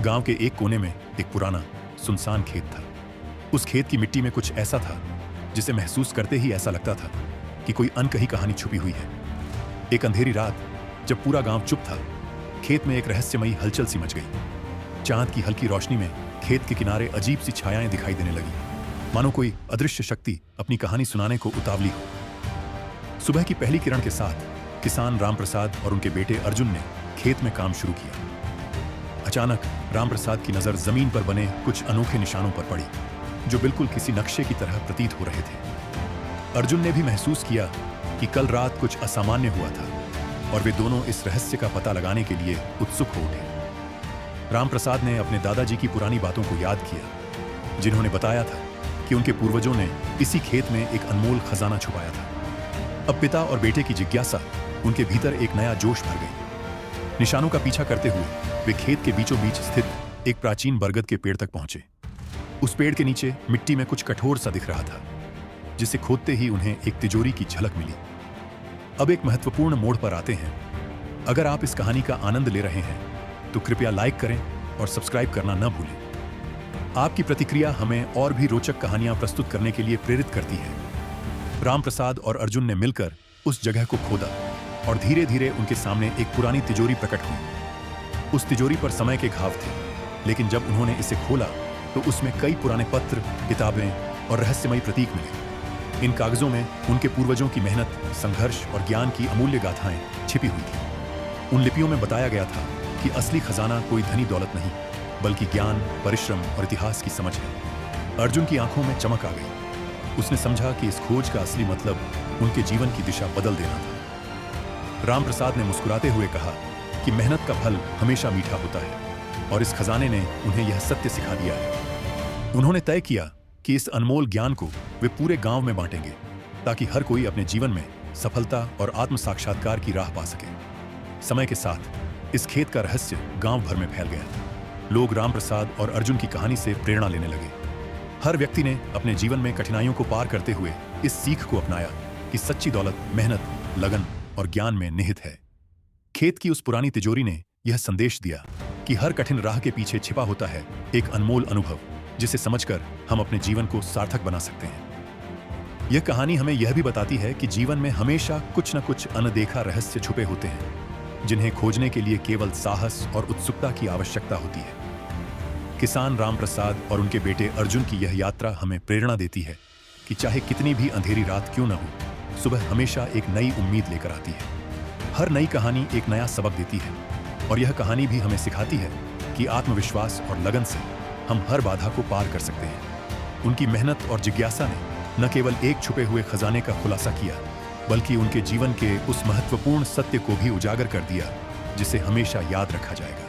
गांव के एक कोने में एक पुराना सुनसान खेत था। उस खेत की मिट्टी में कुछ ऐसा था जिसे महसूस करते ही ऐसा लगता था कि कोई अनकही कहानी छुपी हुई है। एक अंधेरी रात जब पूरा गांव चुप था, खेत में एक रहस्यमयी हलचल सी मच गई। चांद की हल्की रोशनी में खेत के किनारे अजीब सी छायाएं दिखाई देने लगी, मानो कोई अदृश्य शक्ति अपनी कहानी सुनाने को उतावली हो। सुबह की पहली किरण के साथ किसान रामप्रसाद और उनके बेटे अर्जुन ने खेत में काम शुरू किया। अचानक रामप्रसाद की नजर जमीन पर बने कुछ अनोखे निशानों पर पड़ी, जो बिल्कुल किसी नक्शे की तरह प्रतीत हो रहे थे। अर्जुन ने भी महसूस किया कि कल रात कुछ असामान्य हुआ था और वे दोनों इस रहस्य का पता लगाने के लिए उत्सुक हो उठे। रामप्रसाद ने अपने दादाजी की पुरानी बातों को याद किया, जिन्होंने बताया था कि उनके पूर्वजों ने इसी खेत में एक अनमोल खजाना छुपाया था। अब पिता और बेटे की जिज्ञासा उनके भीतर एक नया जोश भर गई। निशानों का पीछा करते हुए वे खेत के बीचों बीच स्थित एक प्राचीन बरगद के पेड़ तक पहुंचे। उस पेड़ के नीचे मिट्टी में कुछ कठोर सा दिख रहा था, जिसे खोदते ही उन्हें एक तिजोरी की झलक मिली। अब एक महत्वपूर्ण मोड़ पर आते हैं। अगर आप इस कहानी का आनंद ले रहे हैं तो कृपया लाइक करें और सब्सक्राइब करना न भूलें। आपकी प्रतिक्रिया हमें और भी रोचक कहानियां प्रस्तुत करने के लिए प्रेरित करती है। रामप्रसाद और अर्जुन ने मिलकर उस जगह को खोदा और धीरे धीरे उनके सामने एक पुरानी तिजोरी प्रकट हुई। उस तिजोरी पर समय के घाव थे, लेकिन जब उन्होंने इसे खोला तो उसमें कई पुराने पत्र, किताबें और रहस्यमयी प्रतीक मिले। इन कागजों में उनके पूर्वजों की मेहनत, संघर्ष और ज्ञान की अमूल्य गाथाएं छिपी हुई थी। उन लिपियों में बताया गया था कि असली खजाना कोई धनी दौलत नहीं, बल्कि ज्ञान, परिश्रम और इतिहास की समझ है। अर्जुन की आंखों में चमक आ गई। उसने समझा कि इस खोज का असली मतलब उनके जीवन की दिशा बदल देना था। रामप्रसाद ने मुस्कुराते हुए कहा कि मेहनत का फल हमेशा मीठा होता है और इस खजाने ने उन्हें यह सत्य सिखा दिया है। उन्होंने तय किया कि इस अनमोल ज्ञान को वे पूरे गांव में बांटेंगे, ताकि हर कोई अपने जीवन में सफलता और आत्म साक्षात्कार की राह पा सके। समय के साथ इस खेत का रहस्य गांव भर में फैल गया। लोग रामप्रसाद और अर्जुन की कहानी से प्रेरणा लेने लगे। हर व्यक्ति ने अपने जीवन में कठिनाइयों को पार करते हुए इस सीख को अपनाया कि सच्ची दौलत मेहनत, लगन और ज्ञान में निहित है। खेत की उस पुरानी तिजोरी ने यह संदेश दिया कि हर कठिन राह के पीछे छिपा होता है एक अनमोल अनुभव, जिसे समझकर हम अपने जीवन को सार्थक बना सकते हैं। यह कहानी हमें यह भी बताती है कि जीवन में हमेशा कुछ न कुछ अनदेखा रहस्य छुपे होते हैं, जिन्हें खोजने के लिए केवल साहस और उत्सुकता की आवश्यकता होती है। किसान रामप्रसाद और उनके बेटे अर्जुन की यह यात्रा हमें प्रेरणा देती है कि चाहे कितनी भी अंधेरी रात क्यों न हो, सुबह हमेशा एक नई उम्मीद लेकर आती है। हर नई कहानी एक नया सबक देती है और यह कहानी भी हमें सिखाती है कि आत्मविश्वास और लगन से हम हर बाधा को पार कर सकते हैं। उनकी मेहनत और जिज्ञासा ने न केवल एक छुपे हुए खजाने का खुलासा किया, बल्कि उनके जीवन के उस महत्वपूर्ण सत्य को भी उजागर कर दिया, जिसे हमेशा याद रखा जाएगा।